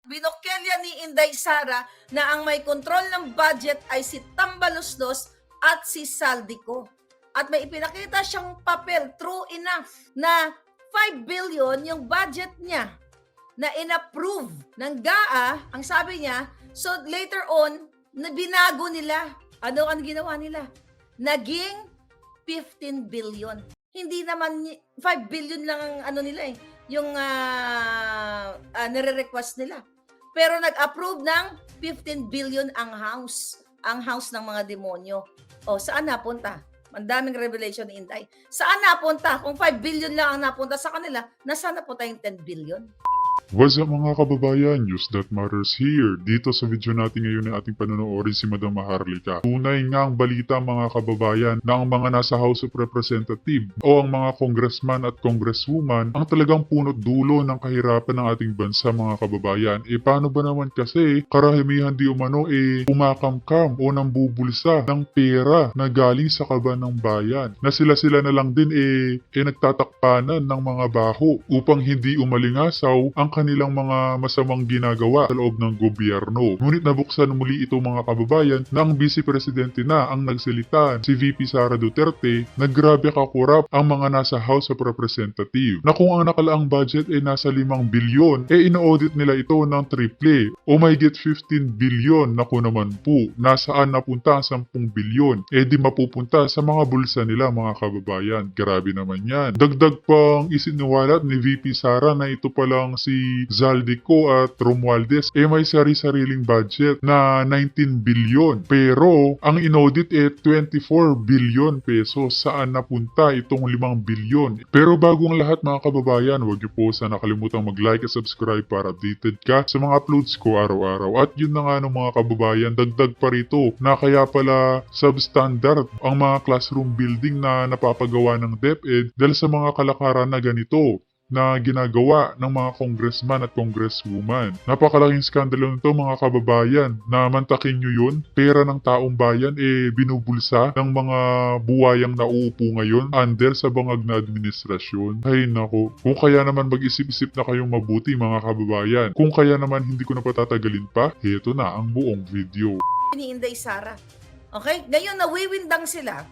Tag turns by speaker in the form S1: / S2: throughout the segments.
S1: Binokkelya ni Inday Sara na ang may kontrol ng budget ay si Tambaluslos at si Saldico. At may ipinakita siyang papel, true enough, na 5 billion yung budget niya na inapprove ng GAA, ang sabi niya, so later on, na binago nila. Ano ang ginawa nila? Naging 15 billion. Hindi naman 5 billion lang ang ano nila yung nire-request nila. Pero nag-approve ng 15 billion ang house ng mga demonyo. O, saan napunta? Ang daming revelation ni Inday. Saan napunta? Kung 5 billion lang ang napunta sa kanila, nasaan napunta yung 10 billion?
S2: What's up mga kababayan? News that matters here. Dito sa video natin ngayon ay ating panonoorin si Madam Maharlika. Tunay nga ang balita mga kababayan na ang mga nasa House of Representatives o ang mga congressman at congresswoman ang talagang punot dulo ng kahirapan ng ating bansa mga kababayan. Paano ba naman kasi karamihan di umano pumakamkam o nambubulsa ng pera na galing sa kaban ng bayan. Na sila na lang din nagtatakpanan ng mga baho upang hindi umalingasaw ang kanilang mga masamang ginagawa sa loob ng gobyerno. Ngunit nabuksan muli ito mga kababayan na ang Vice Presidente na ang nagsalita, si VP Sara Duterte, na grabe kakurap ang mga nasa House of Representatives. Na kung ang nakalaang budget ay nasa 5 bilyon, ina-audit nila ito ng triple o may get 15 bilyon. Naku naman po, nasaan napunta ang 10 bilyon? Di mapupunta sa mga bulsa nila mga kababayan. Grabe naman yan. Dagdag pang isiniwalat ni VP Sara na ito palang si Zaldico at Romualdez may sari-sariling budget na 19 bilyon. Pero ang inaudit 24 bilyon pesos. Saan napunta itong 5 bilyon? Pero bagong lahat mga kababayan, huwag niyo po sana kalimutang mag-like at subscribe para updated ka sa mga uploads ko araw-araw. At yun na nga ng mga kababayan, dagdag pa rito na kaya pala substandard ang mga classroom building na napapagawa ng DepEd dahil sa mga kalakaran na ganito na ginagawa ng mga congressman at congresswoman. Napakalaking skandalo nito mga kababayan na mantakin nyo yun. Pera ng taong bayan binubulsa ng mga buwayang nauupo ngayon under sa bangag na administrasyon. Ay nako, kung kaya naman mag-isip-isip na kayong mabuti mga kababayan. Kung kaya naman hindi ko na patatagalin pa, heto na ang buong video.
S1: Ni Inday Sara. Okay? Ngayon nawiwindang sila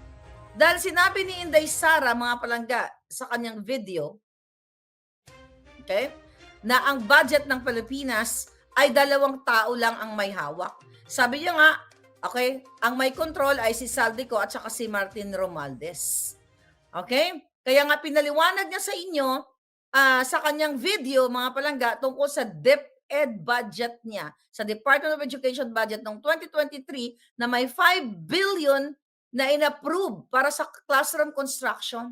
S1: dahil sinabi ni Inday Sara mga palangga sa kanyang video, okay, na ang budget ng Pilipinas ay 2 tao lang ang may hawak. Sabi niya nga, okay, ang may control ay si Saldico at saka si Martin Romualdez. Okay? Kaya nga pinaliwanag niya sa inyo sa kanyang video, mga palangga, tungkol sa DepEd budget niya, sa Department of Education budget ng 2023 na may 5 billion na inapprove para sa classroom construction.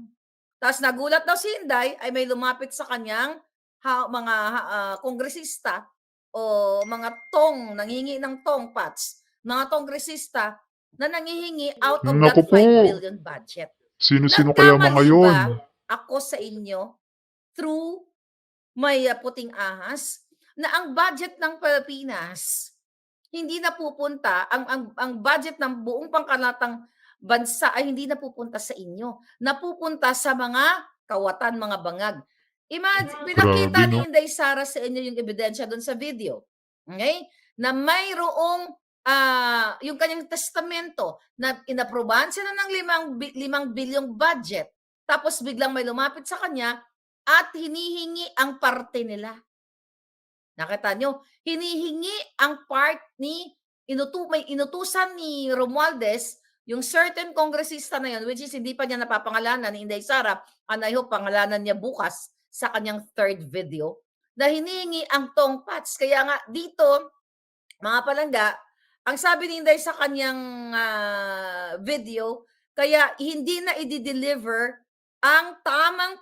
S1: Tapos nagulat daw si Inday ay may lumapit sa kanyang mga kongresista o mga nanghihingi ng tongpats, mga kongresista na nanghihingi out of that
S2: Naku
S1: 5
S2: po,
S1: billion budget.
S2: sino-sino kaya mga
S1: Nagkamali
S2: yon?
S1: ba ako sa inyo through may puting ahas na ang budget ng Pilipinas hindi napupunta, ang budget ng buong pangkalatang bansa ay hindi napupunta sa inyo. Napupunta sa mga kawatan, mga bangag. Pinakita
S2: Grabe
S1: ni
S2: no?
S1: Inday Sara sa inyo yung ebidensya doon sa video. Okay? Na mayroong yung kanyang testamento na inaprobahan sila ng 5 bilyong budget. Tapos biglang may lumapit sa kanya at hinihingi ang parte nila. Nakita nyo? Hinihingi ang part ni may inutusan ni Romualdez, yung certain kongresista na yun, which is hindi pa niya napapangalanan ni Inday Sara, and I hope pangalanan niya bukas sa kanyang 3rd video, na hinihingi ang tongpats. Kaya nga dito, mga palangga, ang sabi ni Inday sa kanyang video, kaya hindi na i-deliver ang tamang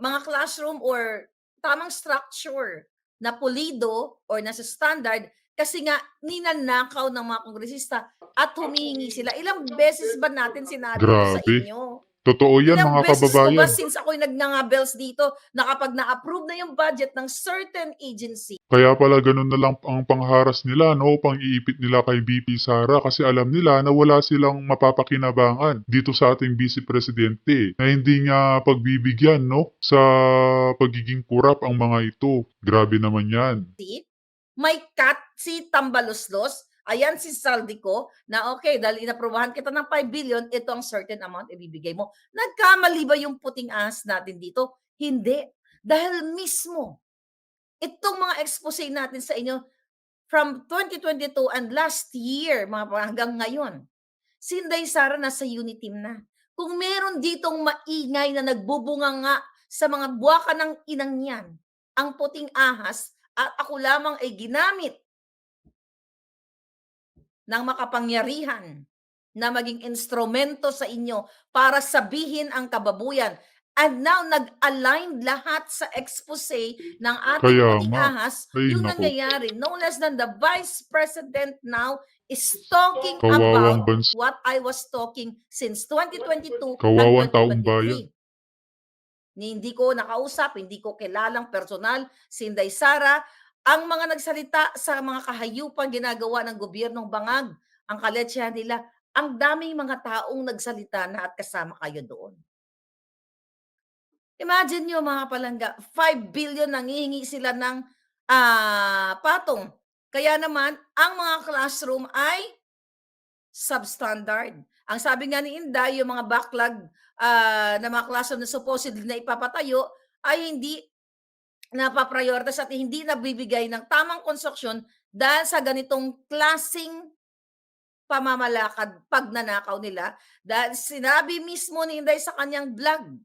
S1: mga classroom or tamang structure na pulido or nasa standard kasi nga ninanakaw ng mga kongresista at humihingi sila. Ilang beses ba natin sinabi ito sa
S2: Grabe.
S1: inyo?
S2: Totoo yan
S1: Ilang
S2: mga
S1: beses ko ba
S2: kababayan.
S1: since ako'y nagngangaBELS dito na kapag na-approve na yung budget ng certain agency,
S2: Kaya pala ganun na lang ang pangharas nila, no? Pang-iipit nila kay VP Sara kasi alam nila na wala silang mapapakinabangan dito sa ating Vice Presidente na hindi niya pagbibigyan, no? Sa pagiging kurap ang mga ito. Grabe naman yan.
S1: may cut si Tambaluslos, ayan si Saldico, na okay, dahil inaprubahan kita ng 5 billion, ito ang certain amount ibibigay mo. Nagkamali ba yung puting ahas natin dito? Hindi. Dahil mismo, itong mga expose natin sa inyo from 2022 and last year, hanggang ngayon, si Inday Sara nasa Uniteam na. Kung meron ditong maingay na nagbubunga nga sa mga buwaka ng inang yan, ang puting ahas at ako lamang ay ginamit ng makapangyarihan na maging instrumento sa inyo para sabihin ang kababuyan. And now, nag-align lahat sa expose ng ating
S2: Kaya
S1: puting
S2: nga.
S1: ahas,
S2: Ay,
S1: yung
S2: naku.
S1: nangyayari. No less than the Vice President now is talking
S2: Kawawang
S1: about
S2: bansa.
S1: what I was talking since 2022 and
S2: Kawawang taong bayan.
S1: 2023. Hindi ko nakausap, hindi ko kilalang personal si Inday Sara. Ang mga nagsalita sa mga kahayupan ginagawa ng gobyernong bangag, ang kaletsya nila, ang daming mga taong nagsalita na at kasama kayo doon. Imagine nyo mga palangga, 5 billion nangihingi sila ng patong. Kaya naman, ang mga classroom ay substandard. Ang sabi nga ni Inday, yung mga backlog na mga classroom na supposedly na ipapatayo ay hindi napaprioritize at hindi nabibigay ng tamang konstruksyon dahil sa ganitong klasing pamamalakad, pagnanakaw nila. Dahil sinabi mismo ni Inday sa kanyang vlog,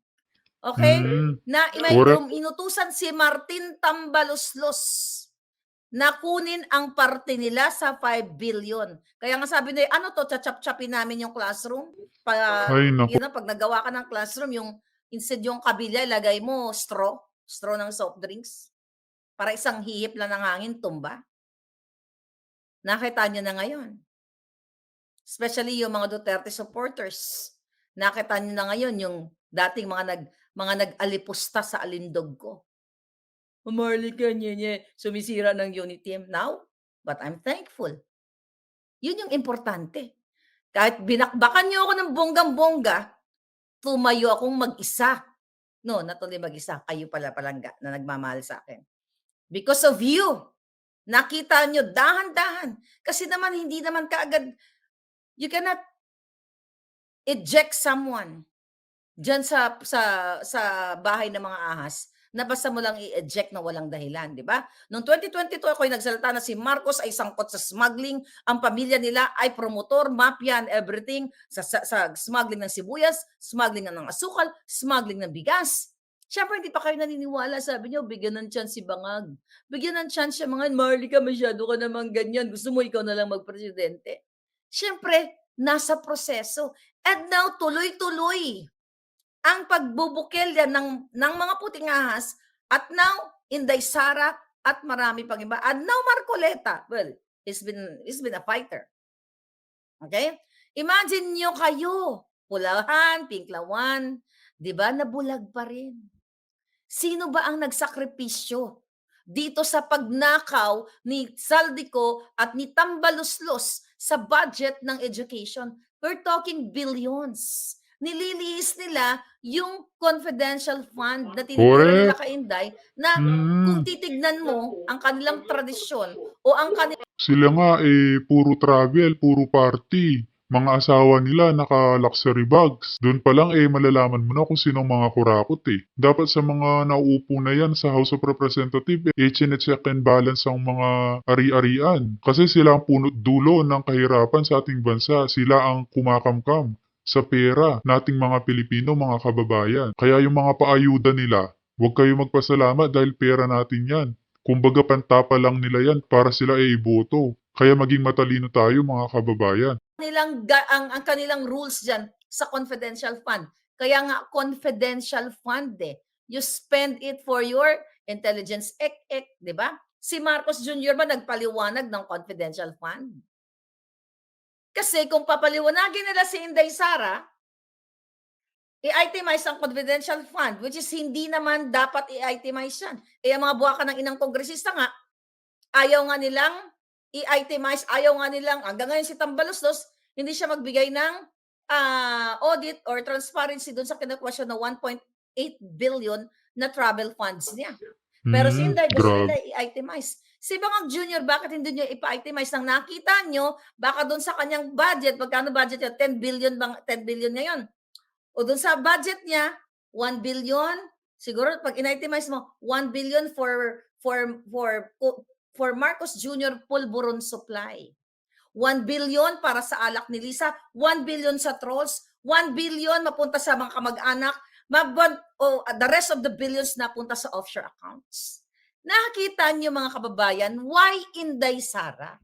S1: okay, na may
S2: Correct.
S1: inutusan si Martin Tambaluslos na kunin ang parte nila sa 5 billion. Kaya nga sabi nila, ano to, chachap-chapin namin yung classroom?
S2: Ay, naku.
S1: Pag nagawa ka ng classroom, instead yung kabila, ilagay mo straw ng soft drinks. Para isang hihip lang ng hangin, tumba. Nakita nyo na ngayon. Especially yung mga Duterte supporters. Nakita nyo na ngayon yung dating mga nag-alipusta sa alindog ko. Marlica, nye, sumisira ng Uniteam now, but I'm thankful. Yun yung importante. Kahit binakbakan niyo ako ng bonggang-bongga, tumayo akong mag-isa. No, not only mag-isa, kayo pala palangga na nagmamahal sa akin. Because of you, nakita nyo dahan-dahan. Kasi naman, hindi naman kaagad, you cannot eject someone dyan sa bahay ng mga ahas na basta mo lang i-eject na walang dahilan, di ba? Noong 2022, ako'y nagsalita na si Marcos ay sangkot sa smuggling, ang pamilya nila ay promotor, mafia and everything, sa smuggling ng sibuyas, smuggling ng asukal, smuggling ng bigas. Siyempre, hindi pa kayo naniniwala. Sabi niyo, bigyan ng chance si Bangag. Bigyan ng chance siya, mga Marlica, masyado ka naman ganyan. Gusto mo ikaw na lang magpresidente. Siyempre, nasa proseso. And now, tuloy-tuloy ang pagbubukil yan ng mga puting ahas at now Inday Sara at marami pang iba. And now Marcoleta, well, he's been a fighter. Okay? Imagine nyo kayo, Pulahan, Pinklawan, di ba, nabulag pa rin. Sino ba ang nagsakripisyo dito sa pagnakaw ni Saldico at ni Tambaluslos sa budget ng education? We're talking billions. Nililiis nila yung confidential fund na tinitira nila
S2: Correct.
S1: kay Inday na kung titignan mo ang kanilang tradisyon o ang kanilang
S2: Sila nga puro travel, puro party. Mga asawa nila naka-luxury bags. Doon pa lang malalaman mo na kung sinong mga kurakot Dapat sa mga nauupo na yan sa House of Representatives, chine-check and balance ang mga ari-arian. Kasi sila ang punot dulo ng kahirapan sa ating bansa. Sila ang kumakamkam sa pera nating mga Pilipino, mga kababayan. Kaya yung mga paayuda nila, huwag kayo magpasalamat dahil pera natin yan. Kumbaga pantapa lang nila yan para sila iboto. Kaya maging matalino tayo mga kababayan.
S1: ang kanilang rules diyan sa confidential fund. Kaya nga confidential fund You spend it for your intelligence di ba? Si Marcos Jr. ba nagpaliwanag ng confidential fund? Kasi kung papaliwanagin nila si Inday Sara, i-itemize ang confidential fund, which is hindi naman dapat i-itemize yan. Eh, ang mga buwaka ng inang kongresista nga, ayaw nga nilang i-itemize, ayaw nga nilang, hanggang ngayon si Tambaloslos, hindi siya magbigay ng audit or transparency doon sa kinukwestiyon na 1.8 billion na travel funds niya. Pero si Inday gusto
S2: Grabe.
S1: nila i-itemize. Si Bangag Jr., bakit hindi nyo ipa-itemize? Nang nakita nyo, baka doon sa kanyang budget, magkano budget niya? 10 billion, 10 billion ngayon. O doon sa budget niya, 1 billion, siguro pag in-itemize mo, 1 billion for Marcos Jr. pulburon supply. 1 billion para sa alak ni Lisa, 1 billion sa trolls, 1 billion mapunta sa mga kamag-anak, the rest of the billions napunta sa offshore accounts. Nakikita niyo mga kababayan, why Inday Sara?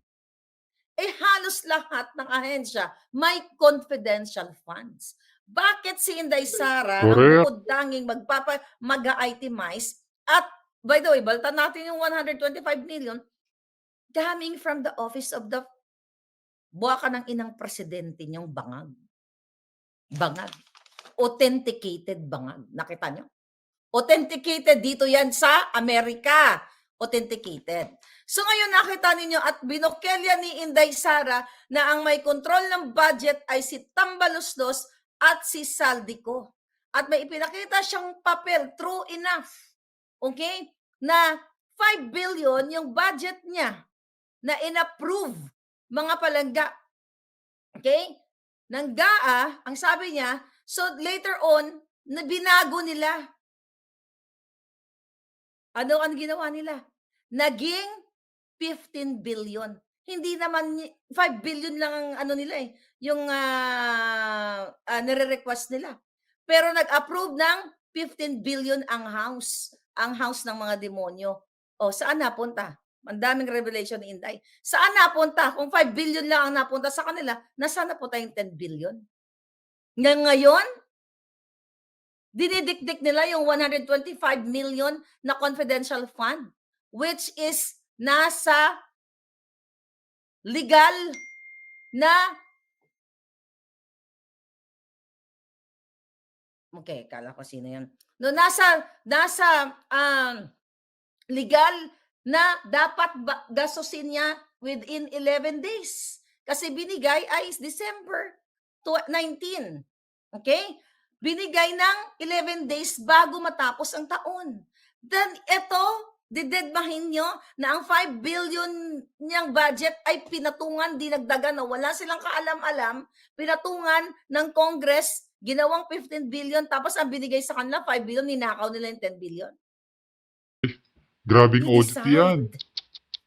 S1: Eh halos lahat ng ahensya may confidential funds. Bakit si Inday Sara ang
S2: Correct.
S1: bukod tanging mag-itemize at by the way, baltan natin yung 125 million coming from the office of the buwaka ng inang presidente niyong Bangag. Bangag. Authenticated Bangag. Nakita niyo? Authenticated dito yan sa Amerika. Authenticated. So ngayon nakita ninyo at binokelya ni Inday Sara na ang may control ng budget ay si Tambaloslos at si Saldico. At may ipinakita siyang papel, true enough, okay, na 5 billion yung budget niya na inapprove mga palangga. Okay? Ng GAA, ang sabi niya, so later on, na binago nila. Ano ang ginawa nila? Naging 15 billion. Hindi naman 5 billion lang ang ano nila eh, yung nire-request nila. Pero nag-approve ng 15 billion ang house ng mga demonyo. O saan napunta? Ang daming revelation ni Inday. Saan napunta? Kung 5 billion lang ang napunta sa kanila, nasaan napunta yung 10 billion? Ngayon, dinidikdik nila yung 125 million na confidential fund, which is nasa legal na okay, kala ko sino yan. No, nasa legal na dapat gastusin niya within 11 days. Kasi binigay ay December 19. Okay? Binigay ng 11 days bago matapos ang taon. Then ito, didedmahin nyo na ang 5 billion niyang budget ay pinatungan, dinagdagan na wala silang kaalam-alam, pinatungan ng Congress, ginawang 15 billion, tapos ang binigay sa kanila, 5 billion, ninakaw nila yung 10 billion.
S2: Grabing audit
S1: I-decide.
S2: yan.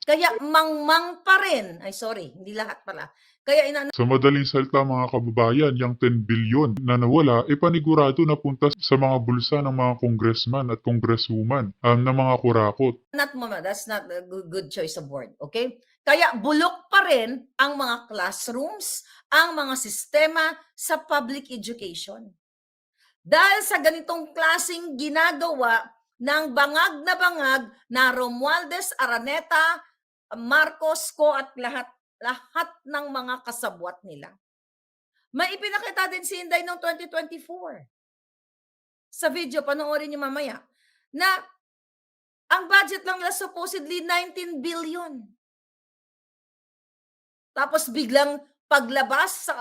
S1: Kaya mangmang pa rin. Ay, sorry, hindi lahat pala. Kaya
S2: Sa madaling salita mga kababayan, yung 10 billion na nawala, panigurado na punta sa mga bulsa ng mga congressman at congresswoman na mga kurakot.
S1: that's not a good choice of word, okay? Kaya bulok pa rin ang mga classrooms, ang mga sistema sa public education. Dahil sa ganitong klaseng ginagawa ng bangag na Romualdez, Araneta, Marcos ko at lahat ng mga kasabwat nila. May ipinakita din si Inday noong 2024. Sa video, panoorin niyo mamaya, na ang budget lang nila supposedly 19 billion. Tapos biglang paglabas sa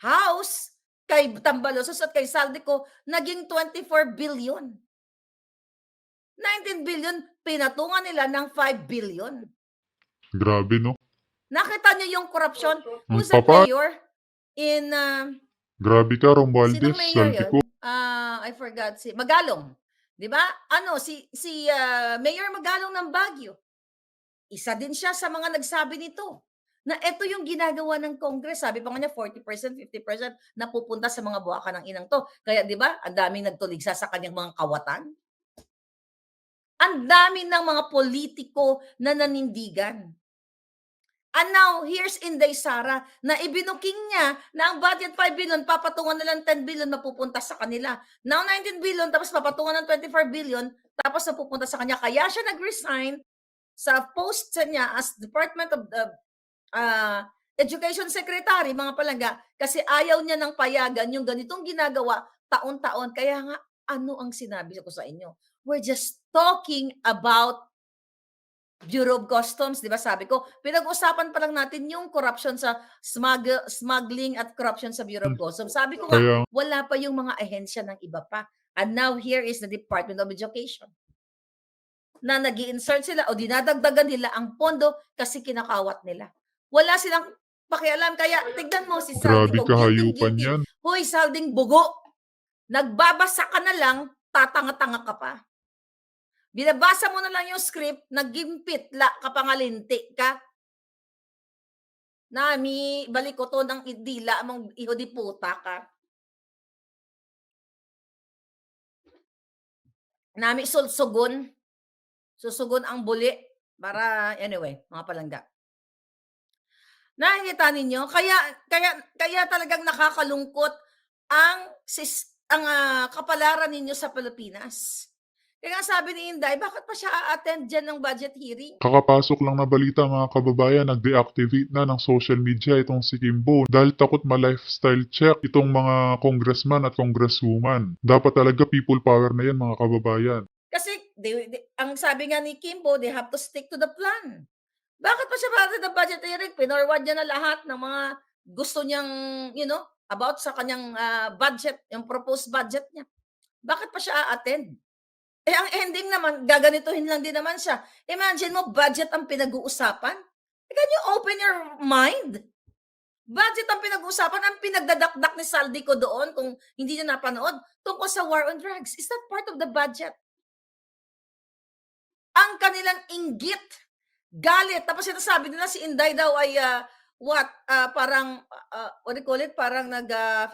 S1: house, kay Tambaloslos at kay Saldico, naging 24 billion. 19 billion, pinatungan nila ng 5 billion.
S2: Grabe, no?
S1: Nakita niyo yung corruption? Who's
S2: Ang
S1: the
S2: papa-
S1: mayor in
S2: Grabe ka, Romualdez,
S1: sinong mayor
S2: Saldico.
S1: yun? I forgot si Magalong. 'Di ba? Ano si Mayor Magalong ng Baguio. Isa din siya sa mga nagsabi nito na ito yung ginagawa ng Congress. Sabi pa nga niya 40%, 50% napupunta sa mga buwaka ng inang to. Kaya 'di ba? Ang daming nagtuligsa sa kanyang mga kawatan. Ang dami ng mga politiko na nanindigan. And now, here's Inday Sara na ibinuking niya na ang budget 5 billion, papatungan nilang 10 billion mapupunta sa kanila. Now, 19 billion, tapos papatungan ng 24 billion, tapos napupunta sa kanya. Kaya siya nag-resign sa post niya as Department of the Education Secretary, mga palangga, kasi ayaw niya ng payagan yung ganitong ginagawa taon-taon. Kaya nga, ano ang sinabi ko sa inyo? We're just talking about Bureau of Customs, 'di ba sabi ko, pinag-usapan pa lang natin yung corruption sa smuggling at corruption sa Bureau of Customs. Sabi ko nga,
S2: Kaya
S1: wala pa yung mga ahensya ng iba pa. And now here is the Department of Education na nag-i-insert sila o dinadagdagan nila ang pondo kasi kinakawat nila. Wala silang pakialam. Kaya tignan mo si
S2: grabe
S1: Saldico,
S2: kahayupan
S1: guilty-guilty.
S2: yan.
S1: Hoy, Salding bugo, nagbabasa ka na lang, tatanga-tanga ka pa. Binabasa mo na lang yung script, nagimpitla ka pa nga linti ka. Nami, balik ko to ng idila mong iho di puta ka. Nami sulsugon. Susugon ang buli. Para, anyway, mga palangga. Nakikita ninyo? Kaya talagang nakakalungkot ang kapalaran ninyo sa Pilipinas. Kaya nga sabi ni Inday, bakit pa siya a-attend dyan ng budget hearing?
S2: Kakapasok lang na balita mga kababayan, nag-deactivate na ng social media itong si Kimbo dahil takot ma-lifestyle check itong mga congressman at congresswoman. Dapat talaga people power na yan mga kababayan.
S1: Kasi ang sabi nga ni Kimbo, they have to stick to the plan. Bakit pa siya para ng budget hearing? Pinorward niya na lahat ng mga gusto niyang, about sa kanyang budget, yung proposed budget niya. Bakit pa siya a-attend? Ang ending naman, gaganituhin lang din naman siya. Imagine mo, budget ang pinag-uusapan. Can you open your mind? Budget ang pinag-uusapan, ang pinagdadakdak ni Saldico doon, kung hindi niyo napanood, tungkol sa war on drugs. Is that part of the budget? Ang kanilang inggit, galit, tapos sinasabi nila si Inday daw ay, parang, what do you call it, parang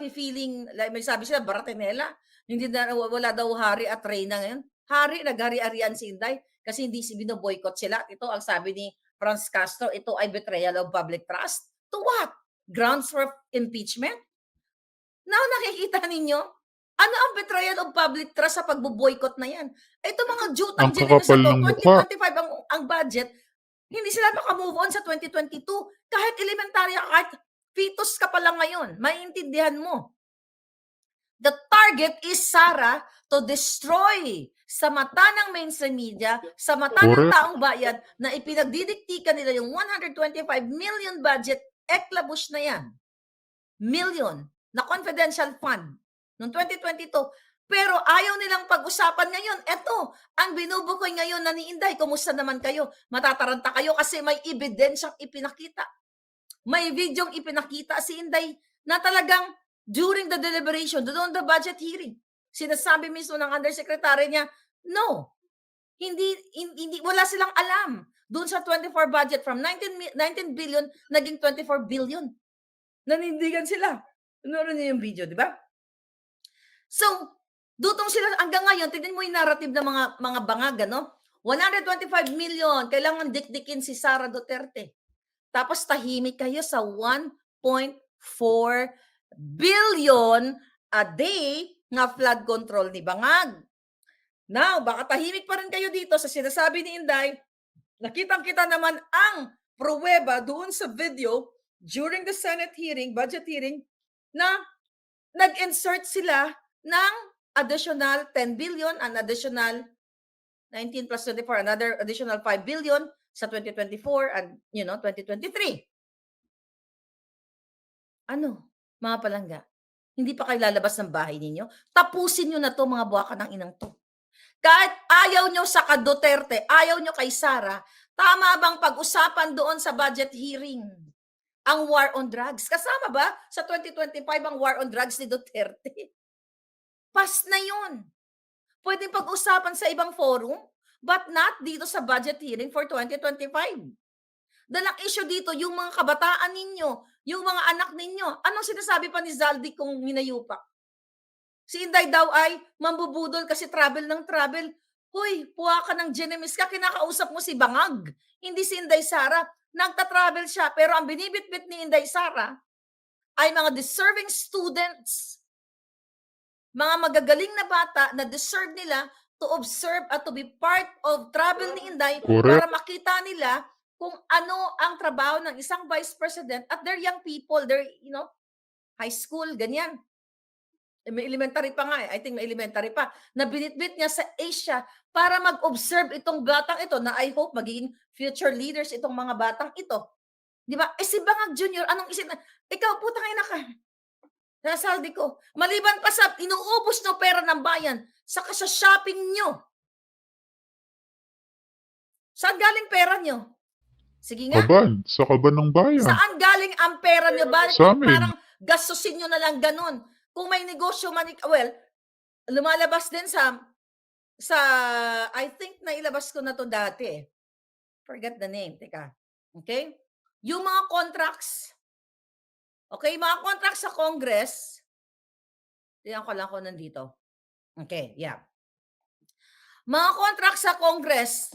S1: feeling, like may sabi sila, Baratinela. Hindi na, wala daw hari at reyna ngayon. Hari, naghari-arian si Inday kasi hindi bino-boycott sila. Ito ang sabi ni Franz Castro, ito ay betrayal of public trust. To what? Grounds for impeachment? Now, nakikita ninyo? Ano ang betrayal of public trust sa pagbo-boycott na yan? Ito mga jutang
S2: Ang
S1: generous
S2: kakapal
S1: to
S2: ng mukha.
S1: 2025 ang budget, hindi sila maka-move on sa 2022. Kahit elementary, kahit fetus ka pa lang ngayon, maiintindihan mo. The target is, Sara, to destroy sa mata ng mainstream media, sa mata ng
S2: Correct.
S1: taong bayan, na ipinagdidiktikan nila yung 125 million budget, eklabush na yan. Million na confidential fund noong 2022. Pero ayaw nilang pag-usapan ngayon. Eto, ang binubukoy ngayon na ni Inday, kumusta naman kayo? Matataranta kayo kasi may ebidensyang ipinakita. May videong ipinakita si Inday na talagang during the deliberation, doon the budget hearing, sinasabi mismo ng undersecretary niya, no, hindi, wala silang alam. Doon sa 24 budget, from 19 billion, naging 24 billion. Nanindigan sila. Nanonood niyo yung video, di ba? So, dutong sila hanggang ngayon, tignan mo yung narrative ng mga bangag, no? 125 million, kailangan dikdikin si Sara Duterte. Tapos tahimik kayo sa 1.4 billion a day nga flood control ni Bangag. Now, baka tahimik pa rin kayo dito sa sinasabi ni Inday. Nakitang-kita naman ang pruweba doon sa video during the Senate hearing, budget hearing, na nag-insert sila ng additional 10 billion, an additional 19 plus 24, another additional 5 billion sa 2024 and 2023. Ano, mga palangga? Hindi pa kayo lalabas ng bahay ninyo? Tapusin nyo na to, mga buwaka ng inang to. Kahit ayaw nyo sa Duterte, ayaw nyo kay Sara, tama bang pag-usapan doon sa budget hearing ang war on drugs? Kasama ba sa 2025 ang war on drugs ni Duterte? Pas na yun. Pwedeng pag-usapan sa ibang forum, but not dito sa budget hearing for 2025. Dalang issue dito, yung mga kabataan ninyo, yung mga anak ninyo. Anong sinasabi pa ni Zaldi kung hinayupak? Si Inday daw ay mambubudol kasi travel ng travel. Hoy, puwa ka ng Genemis ka, kinakausap mo si Bangag. Hindi si Inday Sara. Nagta-travel siya, pero ang binibitbit ni Inday Sara ay mga deserving students. Mga magagaling na bata na deserve nila to observe at to be part of travel ni Inday.
S2: Correct.
S1: Para makita nila kung ano ang trabaho ng isang vice president at their young people, their, high school, ganyan. may elementary pa nga, eh, I think may elementary pa, na binitbit niya sa Asia para mag-observe itong batang ito na I hope magiging future leaders itong mga batang ito. 'Di ba? Eh, si Bangag Jr. anong isip na, ikaw putang ina ka, sinasaldi ko. Maliban pa sa inuubos niyo pera ng bayan, saka sa shopping niyo. Saan galing pera niyo? Sige nga,
S2: Kaban, sa kaban ng bayan.
S1: saan galing ang pera niyo? Bakit
S2: Sa amin.
S1: parang gastusin niyo na lang gano'n? Kung may negosyo man well, lumalabas din sa I think nailabas ko na 'to dati, eh. Forget the name, teka. Okay? Yung mga contracts, okay, mga contracts sa Congress, tingnan ko lang kung nandito. Okay, yeah. Mga contracts sa Congress,